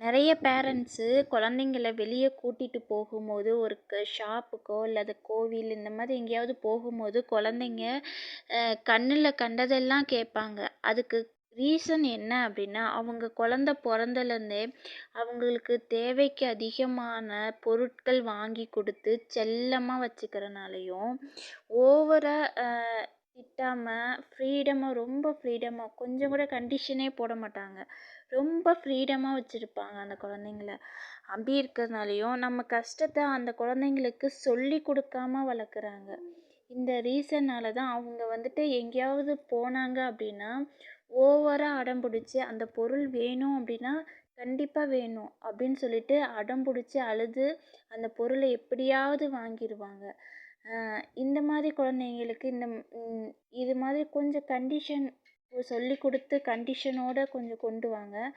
நிறைய பேரண்ட்ஸு குழந்தைங்கள வெளியே கூட்டிட்டு போகும்போது ஒரு ஷாப்புக்கோ அல்லது கோவில் இந்த மாதிரி எங்கேயாவது போகும்போது குழந்தைங்க கண்ணில் கண்டதெல்லாம் கேட்பாங்க. அதுக்கு ரீசன் என்ன அப்படின்னா, அவங்க குழந்த பிறந்தலேருந்தே அவங்களுக்கு தேவைக்கு அதிகமான பொருட்கள் வாங்கி கொடுத்து செல்லமாக வச்சுக்கிறனாலையும், ஓவராக திட்டாமல் ஃப்ரீடமாக ரொம்ப ஃப்ரீடமாக கொஞ்சம் கூட கண்டிஷனே போட மாட்டாங்க. ரொம்ப ஃப்ரீடமாக வச்சுருப்பாங்க அந்த குழந்தைங்கள. அப்படி இருக்கிறதுனாலையும் நம்ம கஷ்டத்தை அந்த குழந்தைங்களுக்கு சொல்லி கொடுக்காம வளர்க்குறாங்க. இந்த ரீசன்னால தான் அவங்க வந்துட்டு எங்கேயாவது போனாங்க அப்படின்னா ஓவராக அடம் பிடிச்சி அந்த பொருள் வேணும் அப்படின்னா கண்டிப்பாக வேணும் அப்படின்னு சொல்லிட்டு அடம் பிடிச்சி அழுது அந்த பொருளை எப்படியாவது வாங்கிடுவாங்க. இந்த மாதிரி குழந்தைங்களுக்கு இது மாதிரி கொஞ்சம் கண்டிஷன் சொல்லி கொடுத்து கண்டிஷனோட கொஞ்சம் கொண்டு வாங்க.